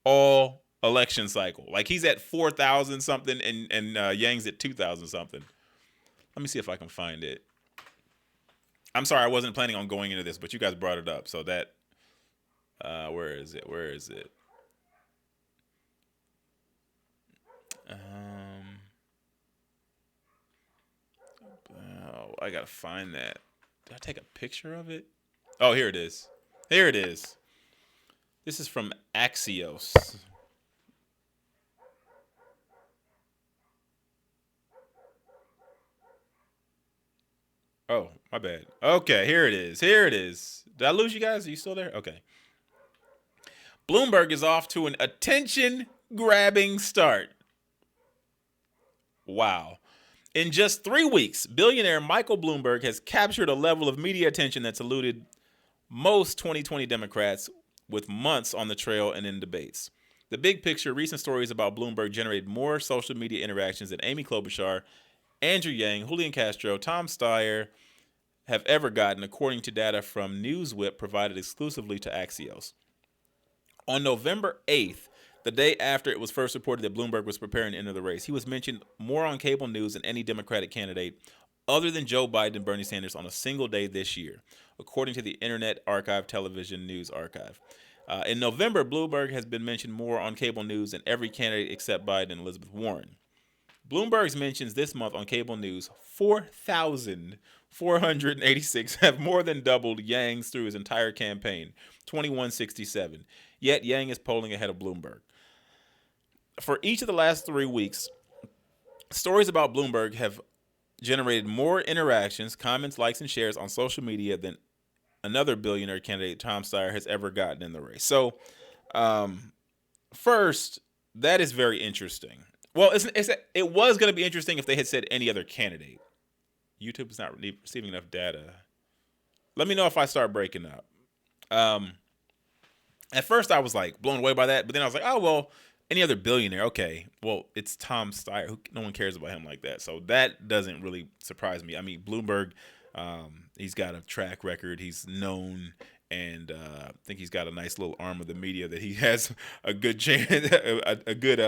all election cycle. He's at 4,000 something and Yang's at 2,000 something. Let me see if I can find it. I'm sorry, I wasn't planning on going into this, but you guys brought it up, so that where is it? I gotta find that. Did I take a picture of it? Oh, here it is. This is from Axios. Oh, my bad. Okay, here it is. Here it is. Did I lose you guys? Are you still there? Okay. Bloomberg is off to an attention-grabbing start. Wow. In just 3 weeks, billionaire Michael Bloomberg has captured a level of media attention that's eluded most 2020 Democrats, with months on the trail and in debates. The big picture, recent stories about Bloomberg generated more social media interactions than Amy Klobuchar, Andrew Yang, Julian Castro, Tom Steyer have ever gotten, according to data from NewsWhip provided exclusively to Axios. On November 8th, the day after it was first reported that Bloomberg was preparing to enter the race, he was mentioned more on cable news than any Democratic candidate other than Joe Biden and Bernie Sanders on a single day this year, according to the Internet Archive Television News Archive. In November, Bloomberg has been mentioned more on cable news than every candidate except Biden and Elizabeth Warren. Bloomberg's mentions this month on cable news, 4,486, have more than doubled Yang's through his entire campaign, 2167. Yet Yang is polling ahead of Bloomberg. For each of the last 3 weeks, stories about Bloomberg have generated more interactions, comments, likes, and shares on social media than another billionaire candidate, Tom Steyer, has ever gotten in the race. So, first, that is very interesting. Well, it was going to be interesting if they had said any other candidate. YouTube is not receiving enough data. Let me know if I start breaking up. At first, I was like blown away by that, but then I was like, oh, well, any other billionaire, okay. Well, it's Tom Steyer. No one cares about him like that. So that doesn't really surprise me. I mean, Bloomberg, he's got a track record. He's known, and I think he's got a nice little arm of the media that he has a good chance, a good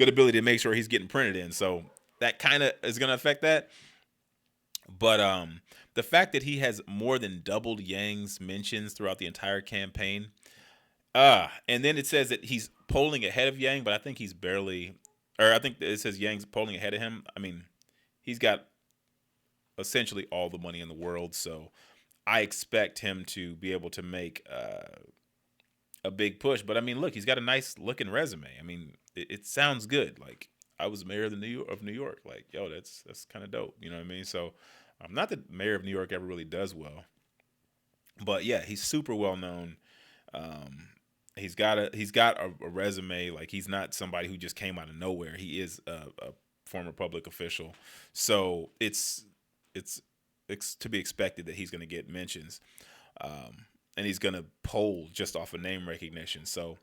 ability to make sure he's getting printed in. So that kind of is going to affect that. But the fact that he has more than doubled Yang's mentions throughout the entire campaign, and then it says that he's polling ahead of Yang, but I think he's barely, or I think it says Yang's polling ahead of him. I mean, he's got essentially all the money in the world, so I expect him to be able to make a big push. But I mean, look, he's got a nice looking resume. I mean, it sounds good. Like, I was mayor of New York. Like, yo, that's kind of dope. You know what I mean? So, not that mayor of New York ever really does well, but yeah, he's super well known. He's got a resume. Like, he's not somebody who just came out of nowhere. He is a former public official, so it's to be expected that he's going to get mentions, and he's going to poll just off of name recognition. So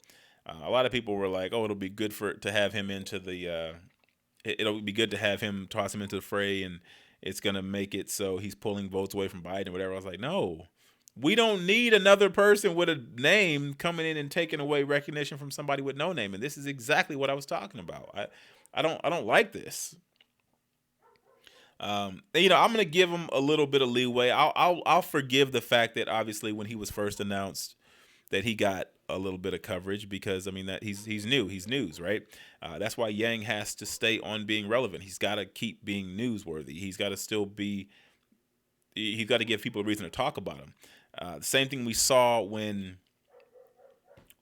a lot of people were like, "Oh, it'll be good to have him into the. It'll be good to have him toss him into the fray, and it's going to make it so he's pulling votes away from Biden or whatever." I was like, no. We don't need another person with a name coming in and taking away recognition from somebody with no name. And this is exactly what I was talking about. I don't like this. I'm going to give him a little bit of leeway. I'll forgive the fact that obviously when he was first announced that he got a little bit of coverage, because I mean that he's new, he's news, right? That's why Yang has to stay on being relevant. He's got to keep being newsworthy. He's got to still be. He's got to give people a reason to talk about him. The same thing we saw when,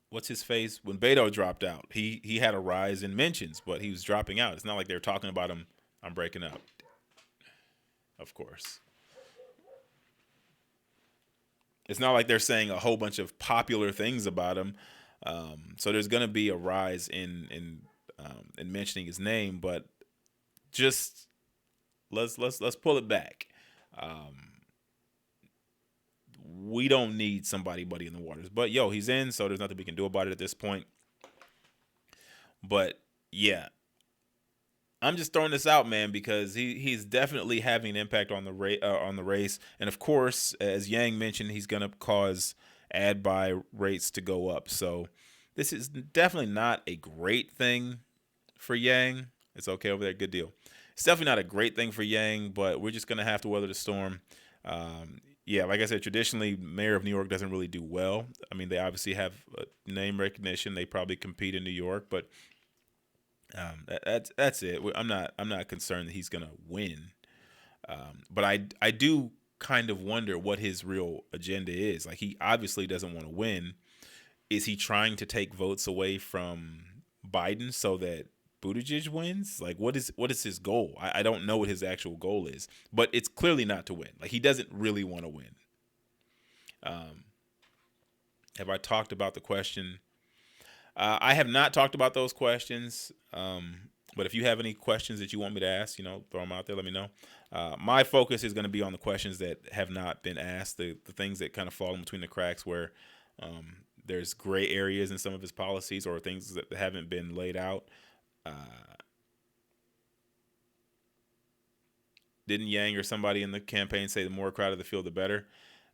when Beto dropped out. He had a rise in mentions, but he was dropping out. It's not like they're talking about him. I'm breaking up. Of course. It's not like they're saying a whole bunch of popular things about him. So there's going to be a rise in mentioning his name, but just let's pull it back. We don't need somebody muddy in the waters. But, yo, he's in, so there's nothing we can do about it at this point. But, yeah. I'm just throwing this out, man, because he's definitely having an impact on the race. And, of course, as Yang mentioned, he's going to cause ad buy rates to go up. So this is definitely not a great thing for Yang. It's okay over there. Good deal. It's definitely not a great thing for Yang, but we're just going to have to weather the storm. Yeah, like I said, traditionally, mayor of New York doesn't really do well. I mean, they obviously have name recognition. They probably compete in New York, but that's it. I'm not concerned that he's gonna win. But I do kind of wonder what his real agenda is. Like, he obviously doesn't want to win. Is he trying to take votes away from Biden so that Buttigieg wins? Like, what is his goal? I don't know what his actual goal is, but it's clearly not to win. Like, he doesn't really want to win. Have I talked about the question? I have not talked about those questions, but if you have any questions that you want me to ask, throw them out there, let me know. My focus is going to be on the questions that have not been asked, the things that kind of fall in between the cracks where there's gray areas in some of his policies or things that haven't been laid out. Didn't Yang or somebody in the campaign say the more crowded the field, the better?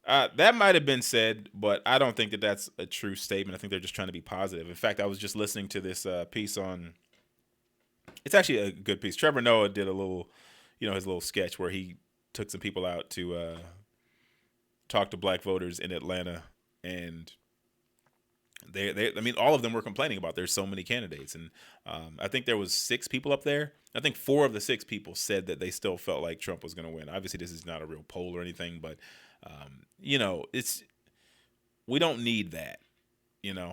That might have been said, but I don't think that that's a true statement. I think they're just trying to be positive. In fact, I was just listening to this piece on. It's actually a good piece. Trevor Noah did a little, his little sketch where he took some people out to talk to black voters in Atlanta, and I mean, all of them were complaining about there's so many candidates, and I think there was 6 people up there. I think 4 of the 6 people said that they still felt like Trump was going to win. Obviously, this is not a real poll or anything, but we don't need that.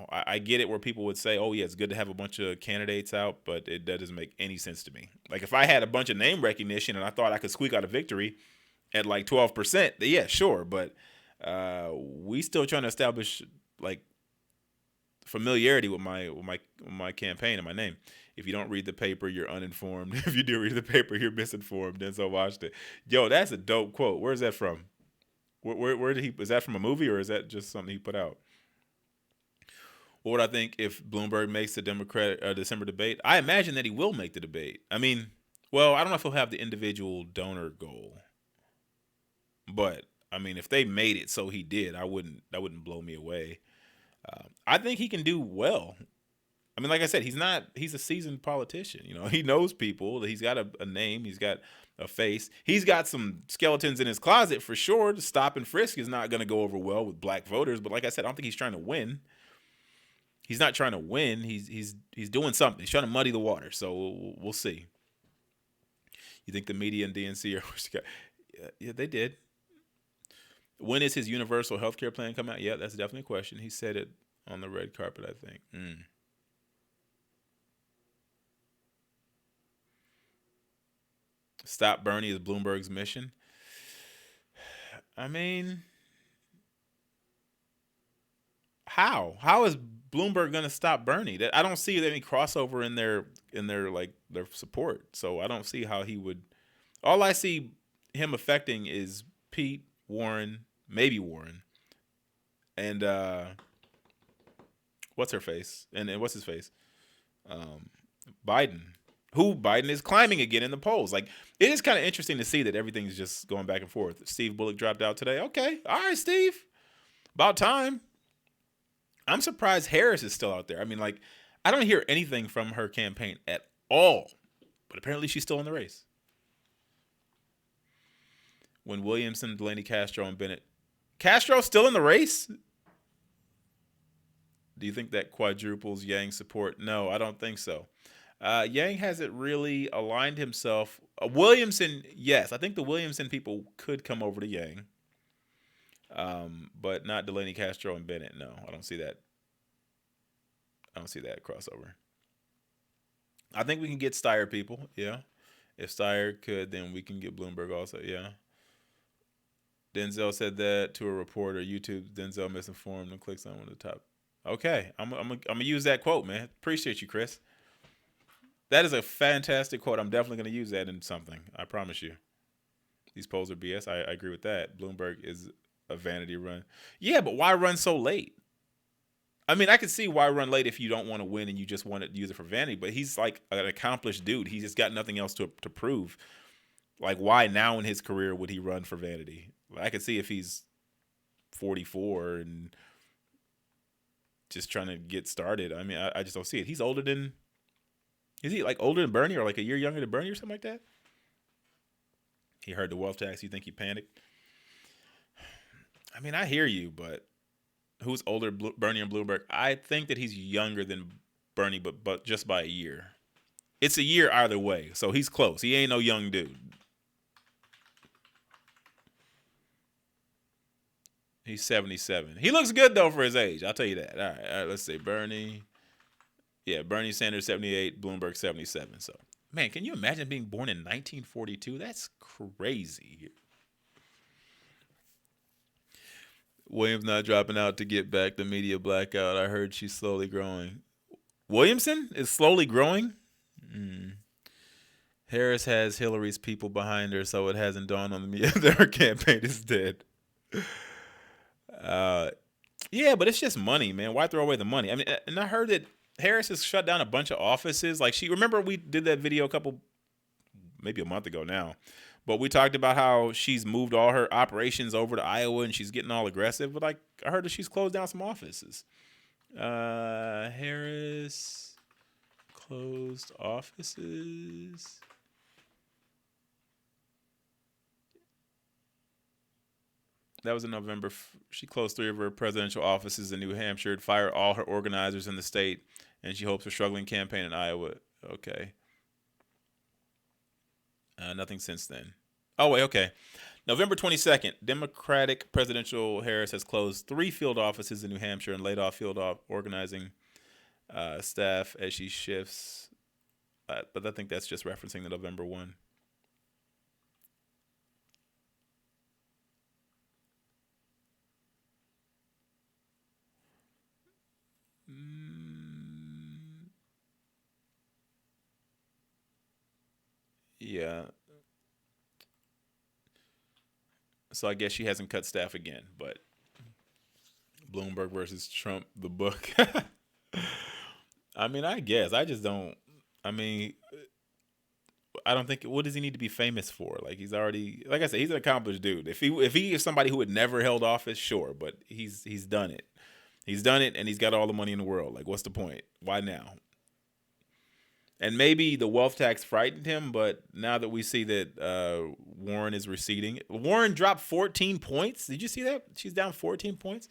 I get it where people would say, oh, yeah, it's good to have a bunch of candidates out, but that doesn't make any sense to me. Like, if I had a bunch of name recognition and I thought I could squeak out a victory at like 12%, then yeah, sure. But we still trying to establish like familiarity with my campaign and my name. If you don't read the paper, you're uninformed. If you do read the paper, you're misinformed. Denzel Washington. Yo, that's a dope quote. Where's that from? Where did he? Is that from a movie or is that just something he put out? What would I think if Bloomberg makes the December debate? I imagine that he will make the debate. I mean, well, I don't know if he'll have the individual donor goal, but I mean, if they made it so he did, that wouldn't blow me away. I think he can do well. I mean, like I said, he's a seasoned politician. He knows people. He's got a name. He's got a face. He's got some skeletons in his closet for sure. The stop and frisk is not going to go over well with black voters. But like I said, I don't think he's trying to win. He's not trying to win. He's doing something. He's trying to muddy the water. So we'll see. You think the media and DNC are? Yeah, they did. When is his universal health care plan come out? Yeah, that's definitely a question. He said it on the red carpet, I think. Stop Bernie is Bloomberg's mission. I mean, how? How is Bloomberg going to stop Bernie? I don't see any crossover in their support. So I don't see how he would. All I see him affecting is Pete, Warren, maybe Warren, and what's her face? And what's his face? Biden. Who Biden is climbing again in the polls. Like, it is kind of interesting to see that everything's just going back and forth. Steve Bullock dropped out today. Okay. All right, Steve. About time. I'm surprised Harris is still out there. I mean, like, I don't hear anything from her campaign at all. But apparently she's still in the race. When Williamson, Delaney Castro, and Bennett. Castro still in the race? Do you think that quadruples Yang's support? No, I don't think so. Yang hasn't really aligned himself. Williamson, yes. I think the Williamson people could come over to Yang. But not Delaney Castro and Bennett. No, I don't see that. I don't see that crossover. I think we can get Steyer people. Yeah. If Steyer could, then we can get Bloomberg also. Yeah. Denzel said that to a reporter. YouTube, Denzel misinformed and clicks on one of the top. Okay. I'm gonna use that quote, man. Appreciate you, Chris. That is a fantastic quote. I'm definitely going to use that in something. I promise you. These polls are BS. I agree with that. Bloomberg is a vanity run. Yeah, but why run so late? I mean, I can see why run late if you don't want to win and you just want to use it for vanity. But he's like an accomplished dude. He's just got nothing else to prove. Like, why now in his career would he run for vanity? I could see if he's 44 and just trying to get started. I mean, I just don't see it. He's older than... Is he like older than Bernie or like a year younger than Bernie or something like that? He heard the wealth tax. You think he panicked? I mean, I hear you, but who's older, Bernie and Bloomberg? I think that he's younger than Bernie, but just by a year. It's a year either way, so he's close. He ain't no young dude. He's 77. He looks good, though, for his age. I'll tell you that. All right, let's see. Bernie. Yeah, Bernie Sanders 78, Bloomberg 77. So, man, can you imagine being born in 1942? That's crazy. Williams not dropping out to get back the media blackout. I heard she's slowly growing. Williamson is slowly growing? Harris has Hillary's people behind her, so it hasn't dawned on me that her campaign is dead. Yeah, but it's just money, man. Why throw away the money? I mean, and I heard that Harris has shut down a bunch of offices. Like, remember we did that video maybe a month ago now, but we talked about how she's moved all her operations over to Iowa and she's getting all aggressive. But like, I heard that she's closed down some offices. Harris closed offices. That was in November. She closed 3 of her presidential offices in New Hampshire, fired all her organizers in the state, and she hopes her struggling campaign in Iowa. Okay. Nothing since then. Oh, wait, okay. November 22nd, Democratic presidential Harris has closed 3 field offices in New Hampshire and laid off field organizing staff as she shifts. But I think that's just referencing the November 1. Yeah. So I guess she hasn't cut staff again, but Bloomberg versus Trump, the book. I mean, I guess. I just don't. I mean, I don't think. What does he need to be famous for? Like, he's already, like I said, he's an accomplished dude. If he is somebody who had never held office, sure, but he's done it. He's done it, and he's got all the money in the world. Like, what's the point? Why now? And maybe the wealth tax frightened him, but now that we see that Warren is receding, Warren dropped 14 points. Did you see that? She's down 14 points.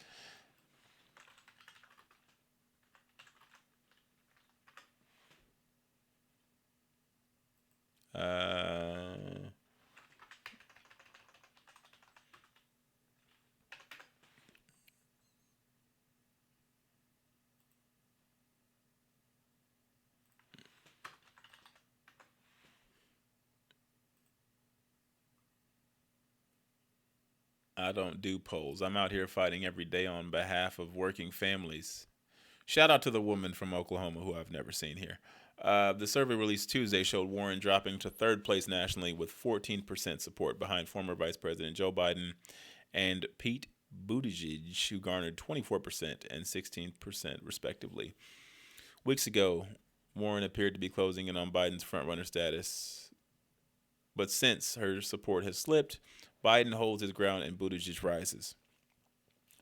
I don't do polls. I'm out here fighting every day on behalf of working families. Shout out to the woman from Oklahoma who I've never seen here. The survey released Tuesday showed Warren dropping to 3rd place nationally with 14% support behind former Vice President Joe Biden and Pete Buttigieg, who garnered 24% and 16% respectively. Weeks ago, Warren appeared to be closing in on Biden's frontrunner status. But since her support has slipped, Biden holds his ground and Buttigieg rises.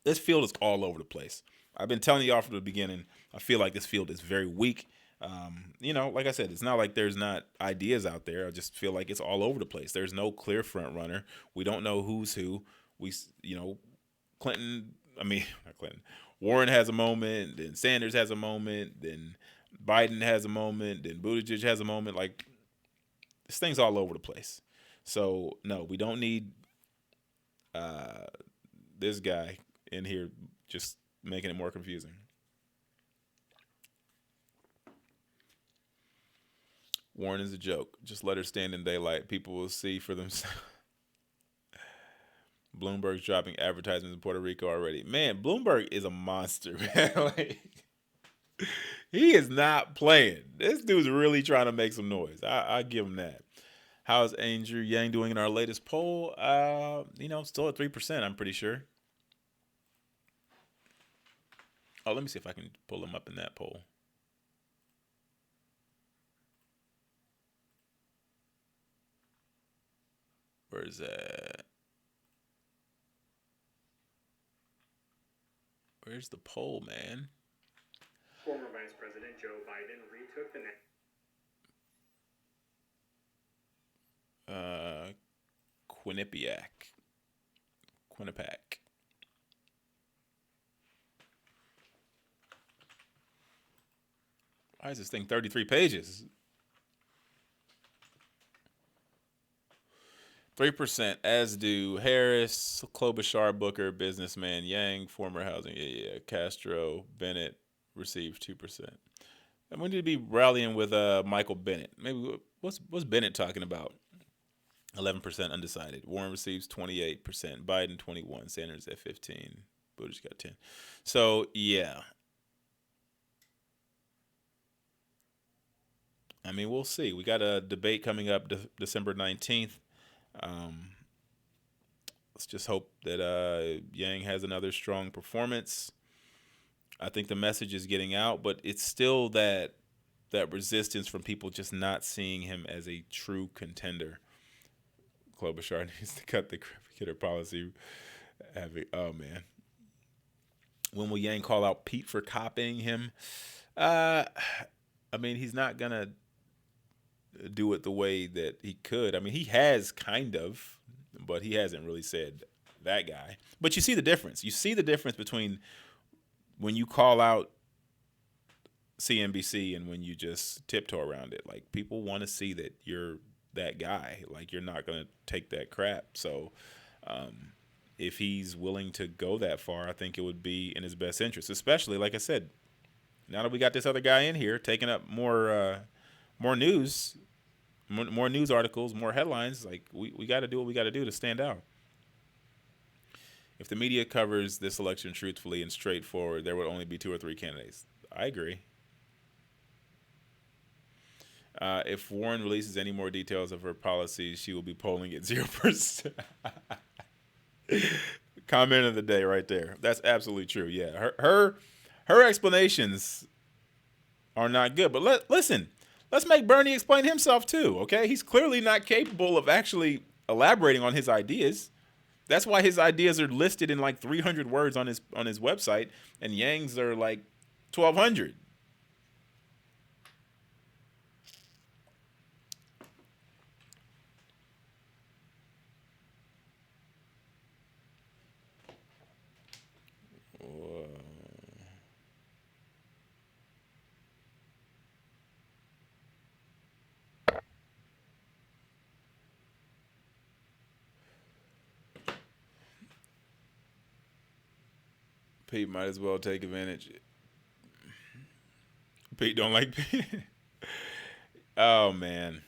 This field is all over the place. I've been telling you all from the beginning, I feel like this field is very weak. Like I said, it's not like there's not ideas out there. I just feel like it's all over the place. There's no clear front runner. We don't know who's who. Warren has a moment, then Sanders has a moment, then Biden has a moment, then Buttigieg has a moment. Like, this thing's all over the place. So, no, we don't need this guy in here just making it more confusing. Warren is a joke. Just let her stand in daylight. People will see for themselves. Bloomberg's dropping advertisements in Puerto Rico already. Man, Bloomberg is a monster, man. Like, he is not playing. This dude's really trying to make some noise. I give him that. How's Andrew Yang doing in our latest poll? Still at 3%, I'm pretty sure. Oh, let me see if I can pull him up in that poll. Where's that? Where's the poll, man? Former Vice President Joe Biden retook the Quinnipiac. Why is this thing 33 pages? 3%, as do Harris, Klobuchar, Booker, businessman, Yang, former housing, Castro, Bennett received 2%. When did he be rallying with Michael Bennett? Maybe what's Bennett talking about? 11% undecided. Warren receives 28%. Biden 21. Sanders at 15. Buttigieg got 10. So yeah, I mean we'll see. We got a debate coming up December 19th. Let's just hope that Yang has another strong performance. I think the message is getting out, but it's still that resistance from people just not seeing him as a true contender. Klobuchar needs to cut the cricketer policy. Oh man, when will Yang call out Pete for copying him? I mean, he's not gonna do it the way that he could. I mean, he has kind of, but he hasn't really said that guy. But you see the difference. You see the difference between when you call out CNBC and when you just tiptoe around it. Like, people want to see that you're that guy. Like, you're not going to take that crap. So if he's willing to go that far, I think it would be in his best interest, especially, like I said, now that we got this other guy in here taking up more news, more news articles, more headlines. Like, we got to do what we got to do to stand out. If the media covers this election truthfully and straightforward, there would only be 2 or 3 candidates. I agree. If Warren releases any more details of her policies, she will be polling at 0%. Comment of the day right there. That's absolutely true. Yeah, her explanations are not good. But listen, let's make Bernie explain himself too, okay? He's clearly not capable of actually elaborating on his ideas. That's why his ideas are listed in like 300 words on his website, and Yang's are like 1,200. Pete might as well take advantage. Pete don't like Pete. Oh, man.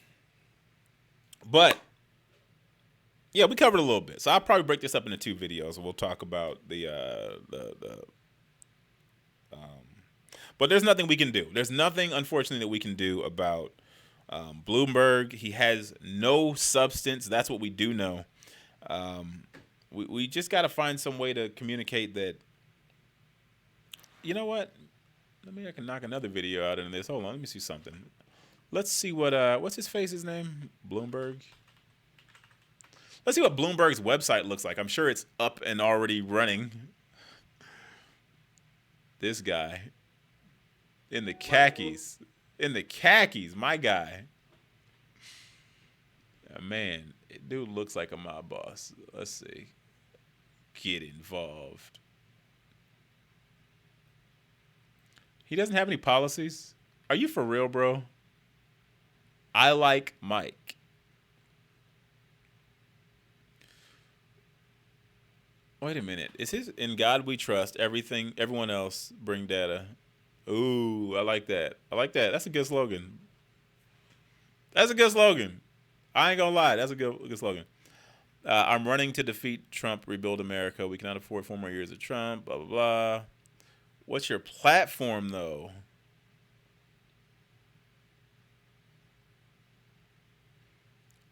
But, yeah, we covered a little bit. So I'll probably break this up into 2 videos, and we'll talk about but there's nothing we can do. There's nothing, unfortunately, that we can do about Bloomberg. He has no substance. That's what we do know. We just got to find some way to communicate that. You know what? Maybe I can knock another video out in this. Hold on, let me see something. Let's see what's his face's name? Bloomberg. Let's see what Bloomberg's website looks like. I'm sure it's up and already running. This guy in the khakis. In the khakis, my guy. Man, dude looks like a mob boss. Let's see. Get involved. He doesn't have any policies? Are you for real, bro? I like Mike. Wait a minute. Is his "In God We Trust, everyone else bring data"? Ooh, I like that. I like that. That's a good slogan. That's a good slogan. I ain't gonna lie. That's a good slogan. I'm running to defeat Trump, rebuild America. We cannot afford 4 more years of Trump, blah, blah, blah. What's your platform, though?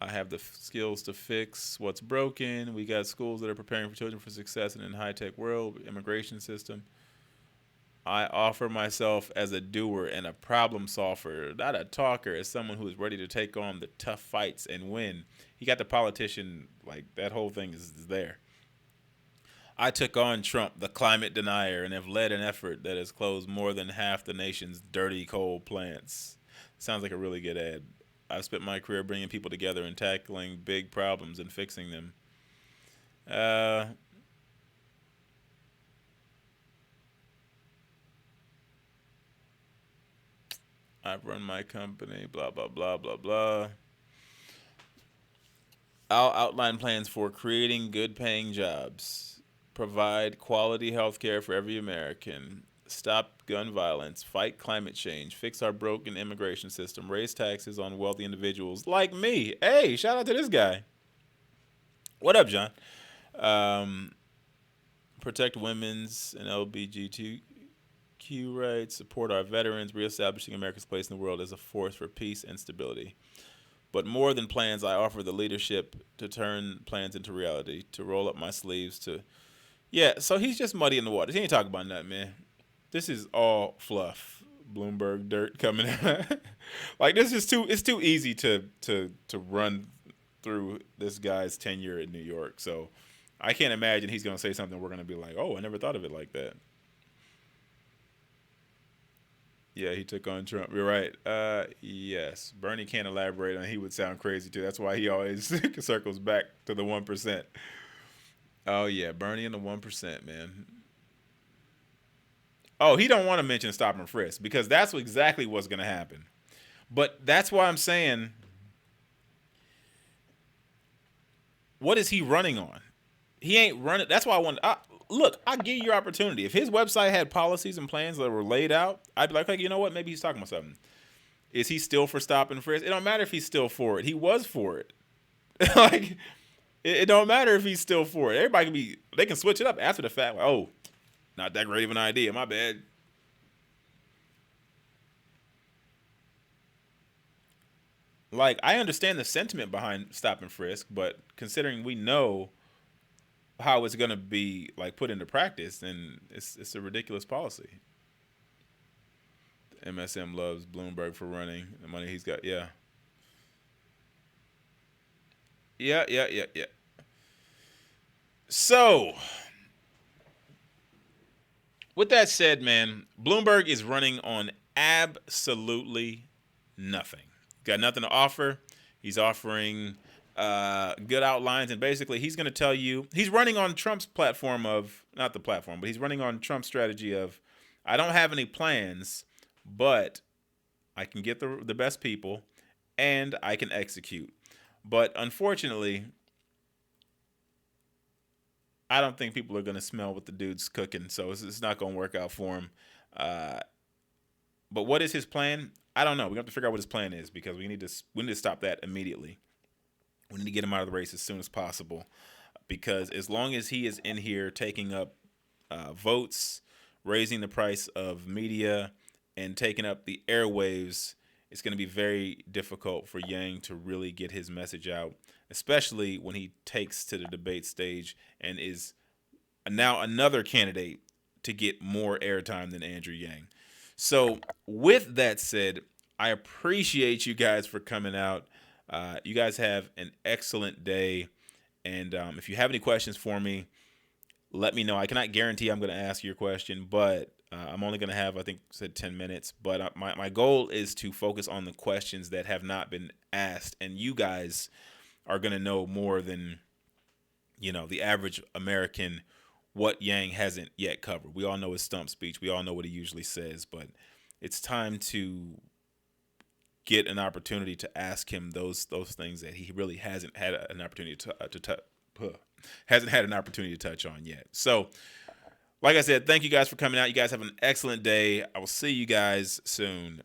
I have the skills to fix what's broken. We got schools that are preparing for children for success in a high-tech world, immigration system. I offer myself as a doer and a problem solver, not a talker, as someone who is ready to take on the tough fights and win. He got the politician, like, that whole thing is there. I took on Trump, the climate denier, and have led an effort that has closed more than half the nation's dirty coal plants. Sounds like a really good ad. I've spent my career bringing people together and tackling big problems and fixing them. I've run my company, blah, blah, blah, blah, blah. I'll outline plans for creating good-paying jobs, provide quality health care for every American, stop gun violence, fight climate change, fix our broken immigration system, raise taxes on wealthy individuals like me. Hey, shout out to this guy. What up, John? Protect women's and LGBTQ rights, support our veterans, reestablishing America's place in the world as a force for peace and stability. But more than plans, I offer the leadership to turn plans into reality, to roll up my sleeves, to... Yeah, so he's just muddying the waters. He ain't talking about nothing, man. This is all fluff. Bloomberg dirt coming out. Like, this is too... It's too easy to run through this guy's tenure in New York. So I can't imagine he's going to say something we're going to be like, oh, I never thought of it like that. Yeah, he took on Trump. You're right. Yes. Bernie can't elaborate, and he would sound crazy, too. That's why he always circles back to the 1%. Oh, yeah, Bernie and the 1%, man. Oh, he don't want to mention stop and frisk, because that's exactly what's going to happen. But that's why I'm saying, what is he running on? He ain't running. That's why I want to... Look, I'll give you your opportunity. If his website had policies and plans that were laid out, I'd be like, you know what? Maybe he's talking about something. Is he still for stop and frisk? It don't matter if he's still for it. He was for it. Like, it don't matter if he's still for it. Everybody they can switch it up after the fact. Like, oh, not that great of an idea. My bad. Like, I understand the sentiment behind stop and frisk, but considering we know how it's going to be like put into practice, then it's a ridiculous policy. MSM loves Bloomberg for running the money he's got. Yeah. So, with that said, man, Bloomberg is running on absolutely nothing. Got nothing to offer. He's offering good outlines, and basically he's going to tell you, he's running on Trump's platform of, not the platform, but he's running on Trump's strategy of, I don't have any plans, but I can get the best people and I can execute. But unfortunately, I don't think people are going to smell what the dude's cooking, so it's not going to work out for him. But what is his plan? I don't know. We have to figure out what his plan is, because we need to stop that immediately. We need to get him out of the race as soon as possible, because as long as he is in here taking up votes, raising the price of media, and taking up the airwaves, it's going to be very difficult for Yang to really get his message out, especially when he takes to the debate stage and is now another candidate to get more airtime than Andrew Yang. So with that said, I appreciate you guys for coming out. You guys have an excellent day. And if you have any questions for me, let me know. I cannot guarantee I'm going to ask your question, but I'm only going to have, I think, said 10 minutes. But my goal is to focus on the questions that have not been asked. And you guys are going to know more than, the average American, what Yang hasn't yet covered. We all know his stump speech. We all know what he usually says. But it's time to get an opportunity to ask him those things that he really hasn't had an opportunity to touch on yet. So, like I said, thank you guys for coming out. You guys have an excellent day. I will see you guys soon.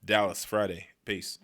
Dallas, Friday. Peace.